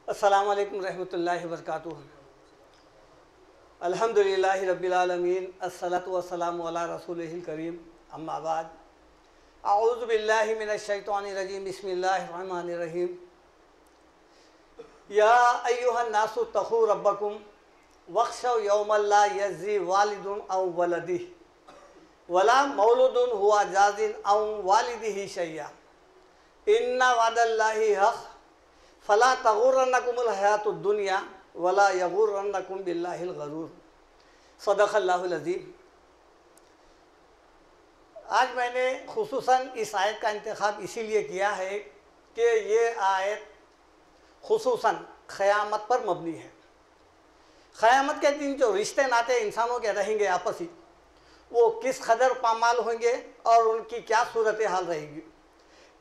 अस्सलामु अलैकुम रहमतुल्लाहि व बरकातुहू। अल्हम्दुलिल्लाहि रब्बिल आलमीन, अस्सलातु वस्सलामु अला रसूलिहिल करीम, अम्मा बाद। अऊज़ु बिल्लाहि मिनश शैतानिर रजीम, बिस्मिल्लाहिर रहमानिर रहीम। या अय्युहन नासु तक़ू रब्बकुम वख्शौ यौमल ला यज़्ज़ी वालिदुन औ वलदिही वला मौलूदुन हुवा जाज़िन औ वालिदिही शैया इन्ना वअदल्लाहि हक़ फ़ला तग़ुर्रन्नकुमुल हयातुद दुनिया वला यग़ुर्रन्नकुम बिल्लाहिल ग़रूर। सदक़ल्लाहुल अज़ीम। आज मैंने खुसूसन इस आयत का इंतख़ाब इसीलिए किया है कि ये आयत खुसूसन क़यामत पर मबनी है। क़यामत के दिन जो रिश्ते नाते इंसानों के रहेंगे आपसी, वो किस कदर पामाल होंगे और उनकी क्या सूरत हाल रहेगी,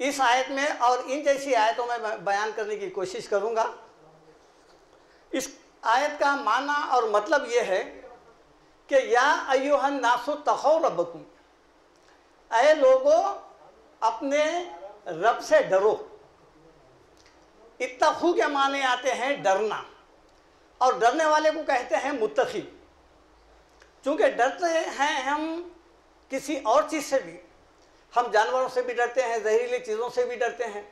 इस आयत में और इन जैसी आयतों में बयान करने की कोशिश करूँगा। इस आयत का माना और मतलब ये है कि या अय्युहन नासु तक़ौ रब्बकुम, ऐ लोगों अपने रब से डरो। इत्तक़ू के माने आते हैं डरना, और डरने वाले को कहते हैं मुत्तक़ी। चूँकि डरते हैं हम किसी और चीज़ से भी, हम जानवरों से भी डरते हैं, जहरीली चीज़ों से भी डरते हैं,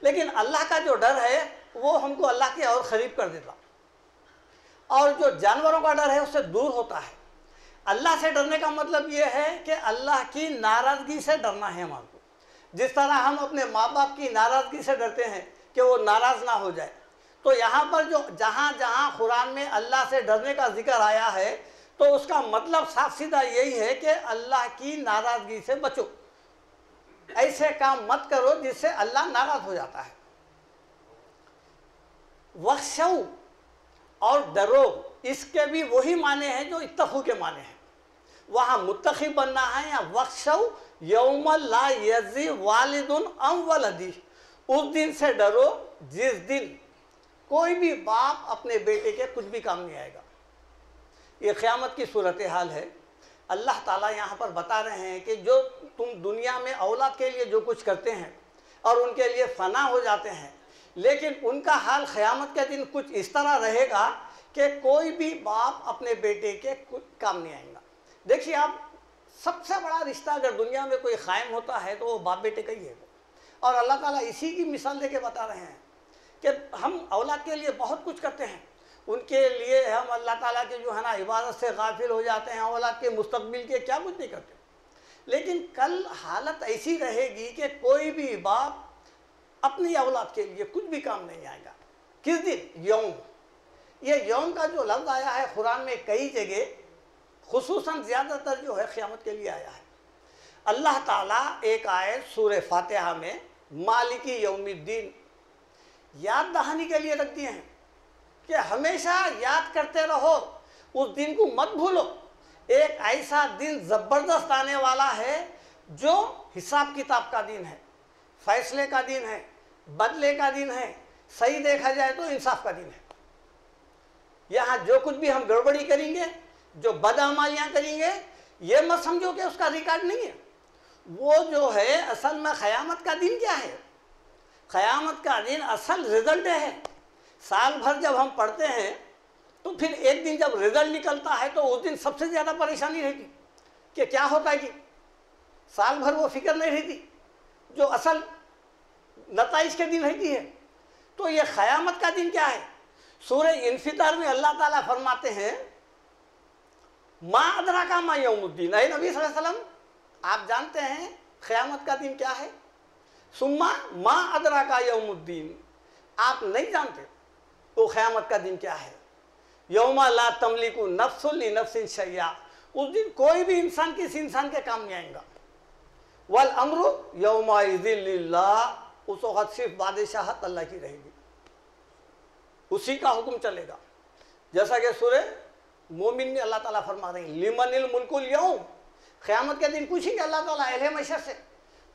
लेकिन अल्लाह का जो डर है वो हमको अल्लाह के और क़रीब कर देता, और जो जानवरों का डर है उससे दूर होता है। अल्लाह से डरने का मतलब ये है कि अल्लाह की नाराज़गी से डरना है हमको। जिस तरह हम अपने माँ बाप की नाराज़गी से डरते हैं कि वो नाराज़ ना हो जाए, तो यहाँ पर जो जहाँ जहाँ कुरान में अल्लाह से डरने का जिक्र आया है, तो उसका मतलब साफ सीधा यही है कि अल्लाह की नाराज़गी से बचो, ऐसे काम मत करो जिससे अल्लाह नाराज़ हो जाता है। वख्शौ और डरो, इसके भी वही माने हैं जो इत्तक़ू के माने हैं। वहाँ मुत्तक़ी बनना है या वख्शौ यौमल ला यज़्ज़ी वालिदुन औ वलदिही, उस दिन से डरो जिस दिन कोई भी बाप अपने बेटे के कुछ भी काम नहीं आएगा। ये क़यामत की सूरत हाल है। अल्लाह ताला यहाँ पर बता रहे हैं कि जो तुम दुनिया में औलाद के लिए जो कुछ करते हैं और उनके लिए फ़ना हो जाते हैं, लेकिन उनका हाल क़यामत के दिन कुछ इस तरह रहेगा कि कोई भी बाप अपने बेटे के कुछ काम नहीं आएगा। देखिए, आप सबसे बड़ा रिश्ता अगर दुनिया में कोई क़ायम होता है तो वो बाप बेटे का ही है, और अल्लाह ताला इसी की मिसाल देके बता रहे हैं कि हम औलाद के लिए बहुत कुछ करते हैं, उनके लिए हम अल्लाह ताला के जो है ना इबादत से गाफिल हो जाते हैं, औलाद के मुस्तकबिल के क्या कुछ नहीं करते। लेकिन कल हालत ऐसी रहेगी कि कोई भी बाप अपनी औलाद के लिए कुछ भी काम नहीं आएगा। किस दिन? यौम। ये यौम का जो लफ्ज़ आया है कुरान में कई जगह, खुसूसन ज़्यादातर जो है क़यामत के लिए आया है। अल्लाह ताला एक आयत सूरह फातिहा में मालिकी यौमिद्दीन याद दहानी के लिए रख दिए हैं कि हमेशा याद करते रहो, उस दिन को मत भूलो। एक ऐसा दिन ज़बरदस्त आने वाला है जो हिसाब किताब का दिन है, फैसले का दिन है, बदले का दिन है, सही देखा जाए तो इंसाफ का दिन है। यहाँ जो कुछ भी हम गड़बड़ी करेंगे, जो बदअमालियाँ करेंगे, ये मत समझो कि उसका रिकॉर्ड नहीं है। वो जो है असल में क़यामत का दिन क्या है? क़यामत का दिन असल रिज़ल्ट है। साल भर जब हम पढ़ते हैं तो फिर एक दिन जब रिज़ल्ट निकलता है तो उस दिन सबसे ज़्यादा परेशानी रहती कि क्या होता है, कि साल भर वो फिक्र नहीं रहती जो असल नताइज के दिन रहती है। तो ये क़यामत का दिन क्या है? सूरह इन्फितार में अल्लाह ताला फरमाते हैं, मा अदराका मा यौमुद्दीन। ऐ नबी सल्लल्लाहु अलैहि वसल्लम, आप जानते हैं क़यामत का दिन क्या है? सुम्मा मा अदराका यौमुद्दीन, आप नहीं जानते तो क़यामत का दिन क्या है? यौमा ला तमलिकु नफ्सुन लि नफ्सिन शैया, उस दिन कोई भी इंसान किसी इंसान के काम नहीं आएगा। वल अम्रु यौमा इज़िन लिल्लाह, उस वक़्त सिर्फ बादशाहत अल्लाह की रहेगी, उसी का हुक्म चलेगा। जैसा कि सूरह मोमिन में अल्लाह ताला फरमा रहे हैं, लिमनिल मुल्कुल यौम, क़यामत के दिन पूछेंगे अल्लाह ताला अहले महशर से,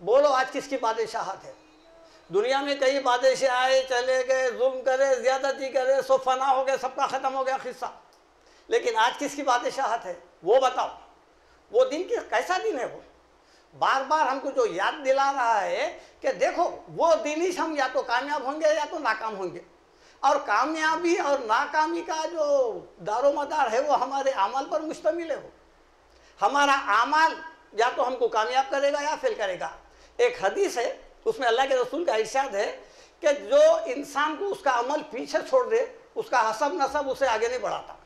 बोलो आज किसकी बादशाहत है? दुनिया में कई बादशाह आए चले गए, जुल्म करे, ज़्यादती करे, सो फना हो गए, सबका ख़त्म हो गया किस्सा, लेकिन आज किसकी बादशाहत है वो बताओ। वो दिन कैसा दिन है? वो बार बार हमको जो याद दिला रहा है कि देखो वो दिन ही हम या तो कामयाब होंगे या तो नाकाम होंगे। और कामयाबी और नाकामी का जो दारोमदार है वो हमारे अमल पर मुश्तमिल है। वो हमारा अमल या तो हमको कामयाब करेगा या फेल करेगा। एक हदीस है, उसमें अल्लाह के रसूल का इरशाद है कि जो इंसान को उसका अमल पीछे छोड़ दे, उसका हसब नसब उसे आगे नहीं बढ़ाता।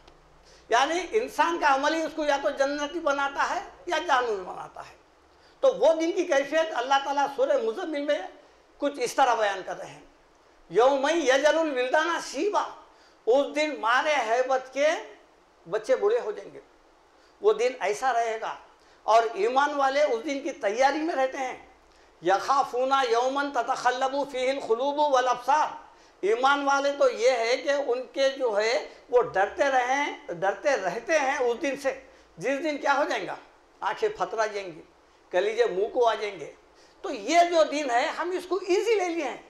यानी इंसान का अमल ही उसको या तो जन्नती बनाता है या जहन्नमी बनाता है। तो वो दिन की कैफियत अल्लाह ताला सूरह मुज़म्मिल में कुछ इस तरह बयान कर रहे हैं, यौमई यजलुल विल्दाना शीबा, उस दिन मारे हैबत के बच्चे बूढ़े हो जाएंगे। वो दिन ऐसा रहेगा। और ईमान वाले उस दिन की तैयारी में रहते हैं। यखाफूना यौमन ततखल्लबु फीहिल खुलूबु वल अब्सार, ईमान वाले तो ये है कि उनके जो है वो डरते रहते हैं उस दिन से, जिस दिन क्या हो जाएगा, आंखें फतरा जाएंगी, कलीजे मुंह को आ जाएंगे। तो ये जो दिन है हम इसको इजी ले लिए हैं।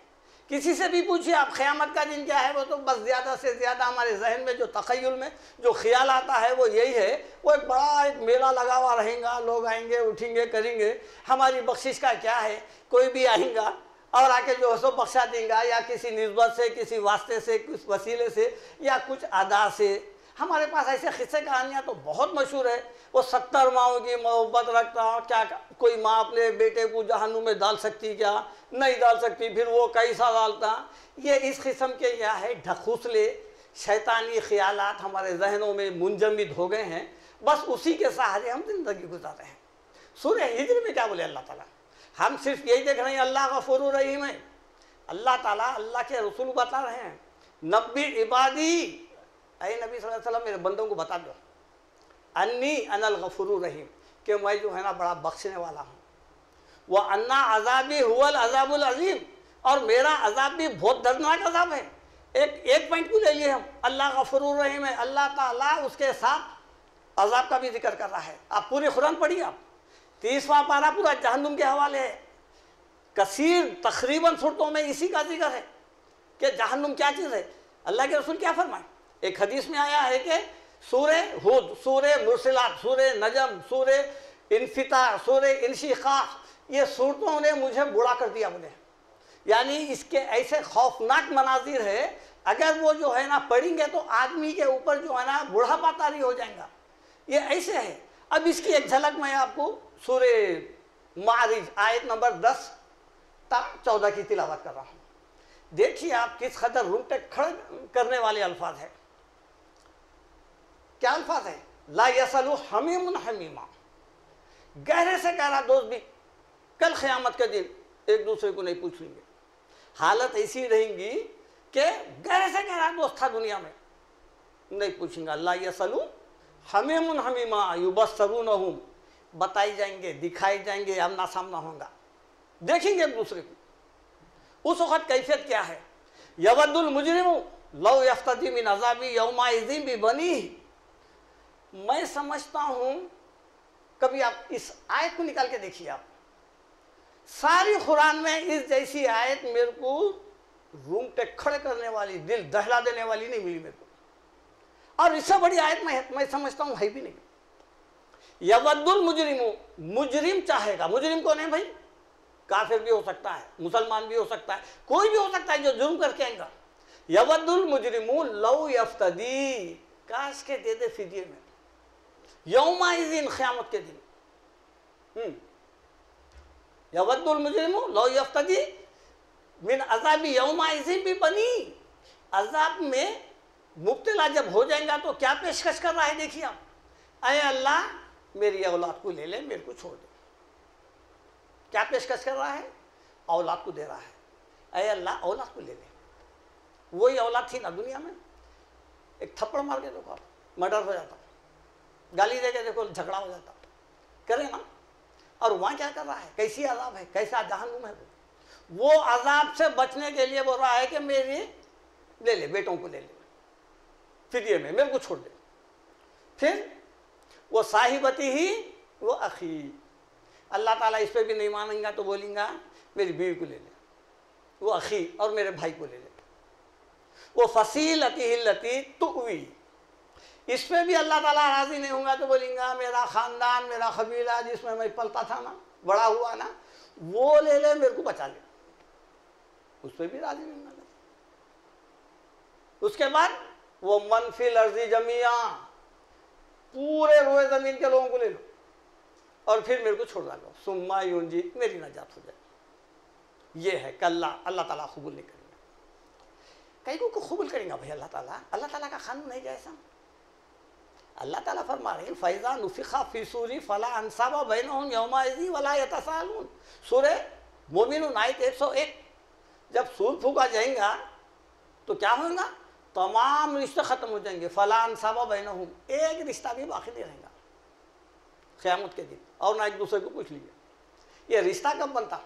किसी से भी पूछिए आप क़यामत का दिन क्या है, वो तो बस ज़्यादा से ज़्यादा हमारे जहन में जो तख़य्युल में जो ख्याल आता है वो यही है, वो एक बड़ा एक मेला लगा हुआ रहेगा, लोग आएंगे उठेंगे करेंगे, हमारी बख्शिश का क्या है, कोई भी आएगा और आके जो है सो बख्शा देगा, या किसी निस्बत से, किसी वास्ते से, किस वसीले से या कुछ अदा से। हमारे पास ऐसे किस्से कहानियाँ तो बहुत मशहूर है। वो 70 माओं की मोहब्बत रखता, क्या कोई माँ अपने बेटे को जहन्नुम में डाल सकती, क्या नहीं डाल सकती, फिर वो कैसा डालता। ये इस किस्म के क्या है ढकूसले शैतानी ख्यालात हमारे जहनों में मुंजमद हो गए हैं। बस उसी के सहारे हम जिंदगी गुजार रहे हैं। सूरह हिज्र में क्या बोले अल्लाह ताला, हम सिर्फ यही देख रहे हैं अल्लाह गफूर रहीम है। अल्लाह ताला अल्लाह के रसूल बता रहे हैं, नब्बी इबादी, ऐ नबी सल्लल्लाहु अलैहि वसल्लम मेरे बंदों को बता दो, अन्नी अनल गफूर रहीम, कि मैं जो है ना बड़ा बख्शने वाला हूँ। वह अन्ना अजाबी हुवल अजाबुल अजीम, और मेरा अजाब भी बहुत दर्दनाक अजाब है। एक पॉइंट को ले लिए हम, अल्लाह गफूर रहीम है, अल्लाह ताला उसके साथ अजाब का भी जिक्र कर रहा है। आप पूरी कुरान पढ़िए, आप 30वां पारा पूरा जहन्नुम के हवाले है। कसीर तकरीबन सूरतों में इसी का जिक्र है कि जहन्नुम क्या चीज़ है। अल्लाह के रसूल क्या फरमाए, एक हदीस में आया है कि सूरे हुद, सूरे मुरसलात, सूरे नजम, सूरे इनफितार, सूरे इंशिकाक, ये सूरतों ने मुझे बुरा कर दिया बोले। यानी इसके ऐसे खौफनाक मनाजिर है, अगर वो जो है ना पढ़ेंगे तो आदमी के ऊपर जो है ना बुढ़ापा तारी हो जाएगा। ये ऐसे है। अब इसकी एक झलक मैं आपको सूरे मारिज आयत नंबर 10 ता 14 की तिलावत कर रहा हूँ। देखिए आप किस कदर रूंगटे खड़े करने वाले अल्फाज है। क्या अल्फाज है, ला यसलु हमीमुन हमीमा, गहरे से गहरा दोस्त भी कल क़यामत के दिन एक दूसरे को नहीं पूछेंगे। हालत ऐसी रहेंगी कि गहरे से गहरा दोस्त था दुनिया में, नहीं पूछेंगे। ला यसलु हमीमुन हमीमा युबस्सरूनहुम, बताई जाएंगे, दिखाई जाएंगे, आमना सामना होगा, देखेंगे एक दूसरे को। उस वक़्त कैफियत क्या है, यवद्दुल मुजरिमु लौ यफ्तदी मिन अज़ाबी यौमाइज़िन बिबनीह। मैं समझता हूँ, कभी आप इस आयत को निकाल के देखिए, आप सारी कुरान में इस जैसी आयत मेरे को रूंगटे खड़े करने वाली, दिल दहला देने वाली नहीं मिली मेरे को। और इससे बड़ी आयत मैं समझता हूँ है भी नहीं। यवद्दुल मुजरिमु, मुजरिम चाहेगा, मुजरिम कौन है भाई, काफिर भी हो सकता है, मुसलमान भी हो सकता है, कोई भी हो सकता है जो जुर्म करके आएगा। यवद्दुल मुजरिमु लौ यफ्तदी, काश के दे दे फिदिये में, यौमाइज़िन क़यामत के दिन। यवद्दुल मुजरिमु लौ यफ्तदी मिन अज़ाबी यौमाइज़िन बिबनी, अज़ाब में मुब्तला जब हो जाएगा तो क्या पेशकश कर रहा है, देखिए आप, अय अल्लाह मेरी औलाद को ले ले, मेरे को छोड़ दे। क्या पेशकश कर रहा है, औलाद को दे रहा है, अय अल्लाह औलाद को ले ले। वही औलाद थी ना दुनिया में, एक थप्पड़ मार के देखो आप मर्डर हो जाता, गाली दे के देखो झगड़ा हो जाता, करे ना। और वहाँ क्या कर रहा है, कैसी अजाब है, कैसा जहन्नुम है। वो अजाब से बचने के लिए बोल रहा है कि मेरी ले ले, बेटों को ले ले फिदिये में, मेरे को छोड़ दे। फिर वो साहिबती ही वो अखी, अल्लाह ताला इस पर भी नहीं मानेगा तो बोलेंगा मेरी बीवी को ले ले, वो अखी और मेरे भाई को ले ले। वो फसीलती हिल्लती तुवी, इस पर भी अल्लाह ताला राजी नहीं होगा तो बोलेंगा मेरा ख़ानदान, मेरा कबीला जिसमें मैं पलता था ना, बड़ा हुआ ना, वो ले ले, मेरे को बचा ले। उस पर भी राजी नहीं होगा। उसके बाद वो मनफिल अर्जी जमिया, पूरे रोए ज़मीन के लोगों को ले लो और फिर मेरे को छोड़ डालो, सुम्मा यूंजी, मेरी नजात हो जाए। ये है कल्ला, अल्लाह ताला कबूल नहीं करेंगे। कई को कबूल करेंगे भाई अल्लाह ताला का कानून है जैसा। अल्लाह ताला फरमा रहे हैं फ़ैज़ा नुफ़िख़ा फ़ी सूरी फ़ला अंसाबा बैनहुम यौमइज़ वला यतसाअलून, सूरह मोमिनून आयत 101। जब सूर फूका जाएगा तो क्या होगा? तमाम रिश्ते ख़त्म हो जाएंगे। फ़ला अंसाबा बैनहुम, एक रिश्ता भी बाकी नहीं रहेगा क़यामत के दिन, और ना एक दूसरे को पूछ लीजिए। ये रिश्ता कब बनता?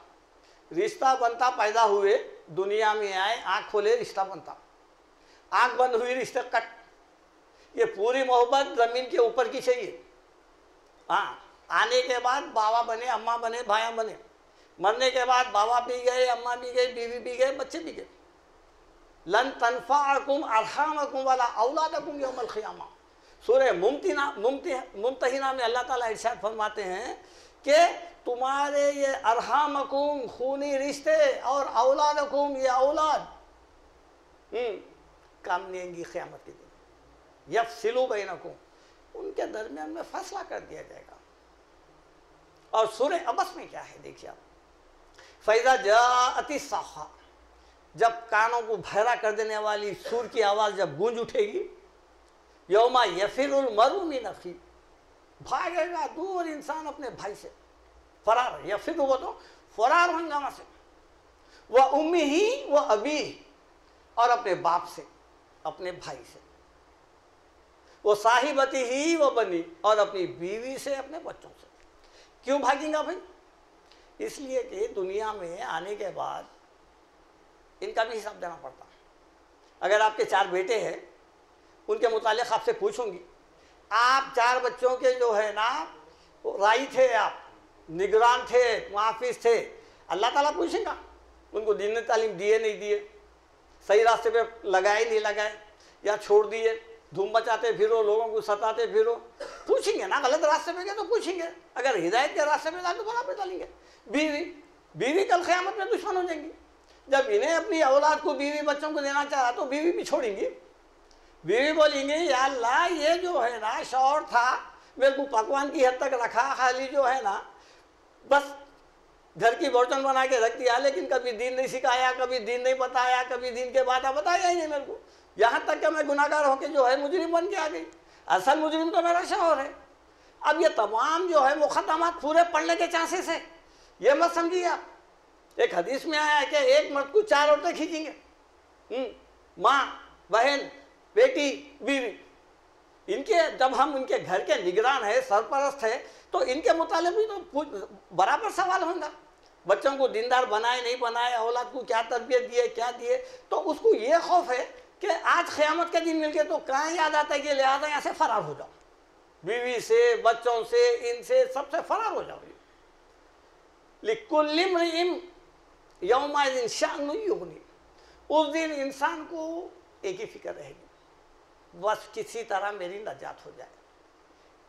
रिश्ता बनता पैदा हुए, दुनिया में आए, आँख खोले, रिश्ता बनता, आँख बंद हुई, रिश्ते कट। ये पूरी मोहब्बत ज़मीन के ऊपर की चाहिए। हाँ, आने के बाद बाबा बने, अम्मा बने, भाया बने, मरने के बाद बाबा भी गए, अम्मा भी गए, बीवी भी गए, बच्चे भी गए। लन तनफ़अकुम अरहामकुम वला औलादकुम यौमल क़ियामा, सूरह मुम्तहिना में अल्लाह ताला इरशाद फरमाते हैं कि तुम्हारे ये अरहामकुम खूनी रिश्ते और औलादकुम ये औलाद काम नहीं आएंगी क़यामत के दिन। यफ़सिलु बैनकुम, उनके दरमियान में फैसला कर दिया जाएगा। और सूरह अबस में क्या है देखिए आप, फ़ैज़ा जाअति साख़ा, जब कानों को बहरा कर देने वाली सूर की आवाज़ जब गूंज उठेगी, यौमा यफ़िरुल मरउ मिन अख़ी, भागेगा दूर इंसान अपने भाई से, फरार, यफ़िरु वो तो फरार होगा वहाँ से, वह उम्मिही व अबीही, और अपने बाप से, अपने भाई से, वो साहिबतिही व बनी, और अपनी बीवी से, अपने बच्चों से। क्यों भागेगा भाई? इसलिए कि दुनिया में आने के बाद इनका भी हिसाब देना पड़ता। अगर आपके 4 बेटे हैं, उनके मुतालिक आपसे पूछूंगी, आप 4 बच्चों के जो है ना राई थे, आप निगरान थे, मुहाफिज थे, अल्लाह ताला पूछेगा उनको दीन तालीम दिए नहीं दिए, सही रास्ते पे लगाए नहीं लगाए, या छोड़ दिए, धूम मचाते फिरो, लोगों को सताते फिरो, पूछेंगे ना। गलत रास्ते पे गए तो पूछेंगे, अगर हिदायत के रास्ते पे जाए तो बराबर डालेंगे। बीवी कल क़यामत में दुश्मन हो जाएंगी। जब इन्हें अपनी औलाद को, बीवी बच्चों को देना चाहा तो बीवी भी छोड़ेंगी। बीवी बोलेंगे या अल्लाह, ये जो है ना शौहर था, मेरे को पकवान की हद तक रखा, खाली जो है ना बस घर की बर्तन बना के रख दिया, लेकिन कभी दीन नहीं सिखाया, कभी दीन नहीं बताया, कभी दीन के बात बताया ही नहीं मेरे को, यहाँ तक कि मैं गुनाहगार होकर जो है मुजरिम बन के आ गई। असल मुजरिम तो मेरा शौहर है। अब ये तमाम जो है मुक़द्दमात पूरे पढ़ने के चांसेस है, ये मत समझिए आप। एक हदीस में आया है कि एक मर्द को 4 औरतें खींचेंगे, माँ, बहन, बेटी, बीवी। इनके जब हम इनके घर के निगरान है, सरपरस्त है, तो इनके मुतालिक भी तो बराबर सवाल होगा। बच्चों को दीनदार बनाए नहीं बनाए, औलाद को क्या तरबियत दिए क्या दिए, तो उसको ये खौफ है कि आज क़यामत के दिन मिल के तो कहाँ याद आता है कि लिहाजा यहाँ से फरार हो जाओ, बीवी से, बच्चों से, इनसे सबसे फरार हो जाओ। लिकुल्लि इम्रिइन यौमइज़िन शअनुन युग़नी, उस दिन इंसान को एक ही फिक्र रहेगी, बस किसी तरह मेरी नजात हो जाए।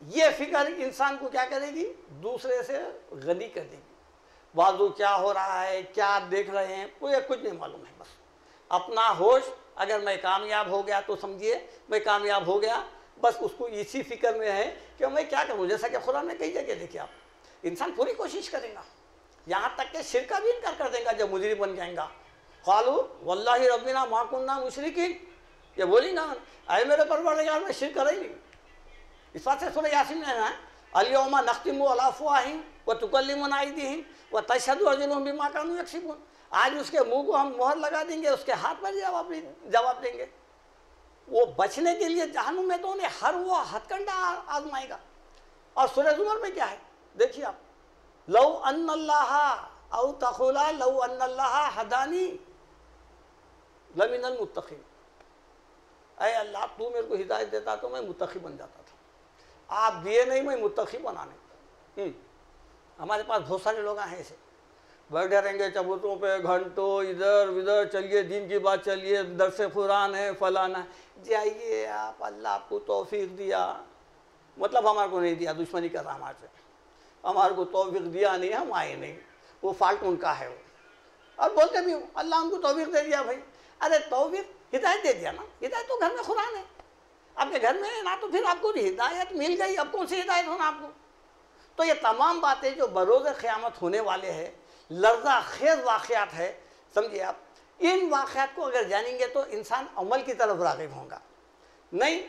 ये फिक्र इंसान को क्या करेगी? दूसरे से गनी कर देगी। बाजू क्या हो रहा है, क्या देख रहे हैं, कोई कुछ नहीं मालूम है। बस अपना होश, अगर मैं कामयाब हो गया तो समझिए मैं कामयाब हो गया, बस उसको इसी फिक्र में है कि मैं क्या करूँ। जैसा कि कुरान में कई जगह देखिए आप, इंसान पूरी कोशिश करेगा, यहाँ तक कि शिरक भी इनकार कर देगा जब मुजरिम बन जाएगा। क़ालू वल्लाहि रब्बिना मा कुन्ना मुशरिकीन, ये बोलेगा अरे मेरे परवरदिगार, मैं शिरक कर ही नहीं। इस बात से सूरह यासीन में है, अल-यौमा नख्तिमु अला अफ़वाहिहिम व तुकल्लिमुना अयदीहिम व तशहदु अर्जुलुहुम बिमा कानू यक्सिबून, आज उसके मुंह को हम मोहर लगा देंगे, उसके हाथ पर जवाब देंगे। वो बचने के लिए जहन्नुम में तो उन्हें हर वो हथकंडा आजमाएगा। और सूरह ज़ुमर में क्या है देखिए आप, लौ अन्नल्लाह औ तक़ुला लौ अन्नल्लाह हदानी लमिनल मुत्तक़ीन, अरे अल्लाह तू मेरे को हिदायत देता तो मैं मुत्तक़ी बन जाता था, आप दिए नहीं, मैं मुत्तक़ी बनाने। हमारे पास बहुत सारे लोग हैं ऐसे, बैठे रहेंगे चबूतरों पे घंटों, इधर उधर चलिए, दिन की बात चलिए, दर्स कुरान है, फलाना, जाइए आप, अल्लाह आपको तौफीक दिया, मतलब हमारे को नहीं दिया, दुश्मनी कर रहा हमारे से, हमारे को तौफीक दिया नहीं, हम आए नहीं, वो फाल्ट उनका है वो। और बोलते भी हूँ अल्लाह उनको तौफीक दे दिया भाई। अरे तौफीक हिदायत दे दिया ना, हिदायत तो घर में कुरान है, आपके घर में है ना, तो फिर आपको हिदायत मिल गई, अब कौन सी हिदायत होना आपको। तो ये तमाम बातें जो बरोज़ क़यामत होने वाले हैं, लर्ज़ा खेज़ वाक़यात है, समझिए आप, इन वाक़यात को अगर जानेंगे तो इंसान अमल की तरफ राग़िब होगा, नहीं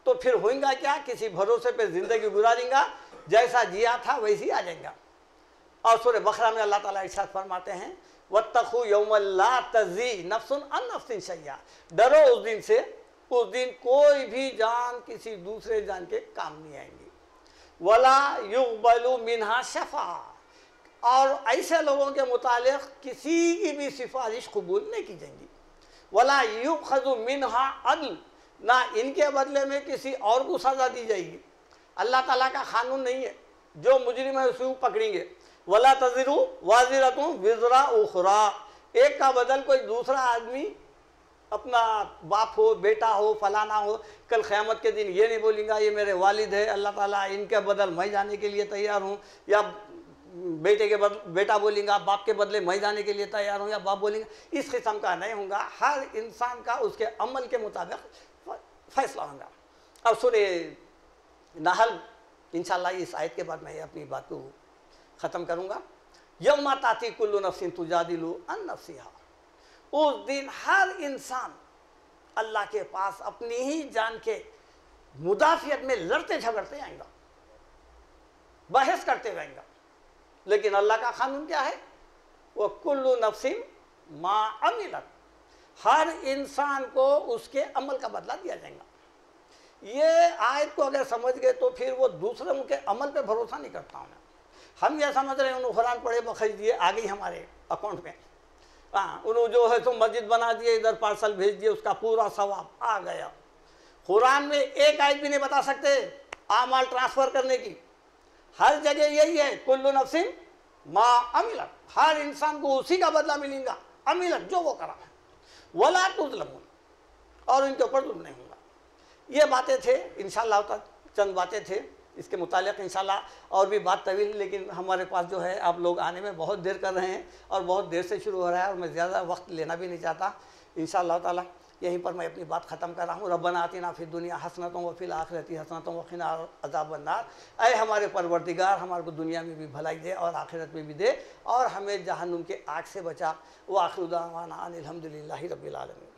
तो फिर होगा क्या, किसी भरोसे पे ज़िंदगी गुजारेंगा, जैसा जिया था वैसी आ जाएगा। और सूरह बकरा में अल्लाह ताला इरशाद फरमाते हैं, वत्तक़ू यौमल ला तज़ी नफ्सुन अन नफ्सिन शैया, डरो उस दिन से, उस दिन कोई भी जान किसी दूसरे जान के काम नहीं आएंगी। वला युक़बलु मिन्हा शफ़ा, और ऐसे लोगों के मुतालिक किसी की भी सिफारिश कबूल नहीं की जाएंगी। वला युख़ज़ु मिन्हा अदल, ना इनके बदले में किसी और को सज़ा दी जाएगी। अल्लाह ताला का कानून नहीं है, जो मुजरिम है उसे पकड़ेंगे। वला तज़िरु वाज़िरतुन विज़रा उख़रा, एक का बदल कोई दूसरा आदमी, अपना बाप हो, बेटा हो, फलाना हो, कल क़यामत के दिन ये नहीं बोलेगा ये मेरे वालिद है, अल्लाह ताला इनके बदल मैं जाने के लिए तैयार हूँ, या बेटे के बदले बेटा बोलेगा, बाप के बदले मैं जाने के लिए तैयार हूँ, या बाप बोलेगा, इस किस्म का नहीं होगा। हर इंसान का उसके अमल के मुताबिक फैसला होगा। अब सूरह नहल, इंशाअल्लाह इस आयत के बाद मैं अपनी बात को ख़त्म करूँगा। यौमा ताती कुल्लु नफ्सिन तुजादिलु अन नफ्सिहा, उस दिन हर इंसान अल्लाह के पास अपनी ही जान के मुदाफ़ियत में लड़ते झगड़ते आएगा, बहस करते रहेंगे। लेकिन अल्लाह का कानून क्या है, वो कुल्लु नफ्सिन मा अमिलत, हर इंसान को उसके अमल का बदला दिया जाएगा। ये आयत को अगर समझ गए तो फिर वो दूसरों के अमल पे भरोसा नहीं करता हूँ। हम यह समझ रहे हैं उन्होंने कुरान पढ़े बखरीद दिए, आ गई हमारे अकाउंट में, हाँ उन्होंने जो है तो मस्जिद बना दिए, इधर पार्सल भेज दिए, उसका पूरा सवाब आ गया। कुरान में एक आयत भी नहीं बता सकते आमाल ट्रांसफ़र करने की, हर जगह यही है, कुल्लु नफ्सिन मा अमिलत, हर इंसान को उसी का बदला मिलेगा, अमिलत जो वो करा है, वला तुज़लमून, और उनके ऊपर जुल्म नहीं होगा। ये बातें थे इंशाअल्लाह, चंद बातें थे इसके मुतालिक, इंशाअल्लाह और भी बात तवील, लेकिन हमारे पास जो है आप लोग आने में बहुत देर कर रहे हैं और बहुत देर से शुरू हो रहा है और मैं ज़्यादा वक्त लेना भी नहीं चाहता। इंशाअल्लाह ताला यहीं पर मैं अपनी बात ख़त्म कर रहा हूँ। रब्बना आतिना फिद दुनिया हसनतुन व फिल आखिरति हसनतुन व क़िना अज़ाबन नार, ऐ हमारे परवरदिगार हमारे को दुनिया में भी भलाई दे और आखिरत में भी दे, और हमें जहन्नुम के आग से बचा। व आखिरु दावाना अनिल हम्दुलिल्लाहि रब्बिल आलमीन।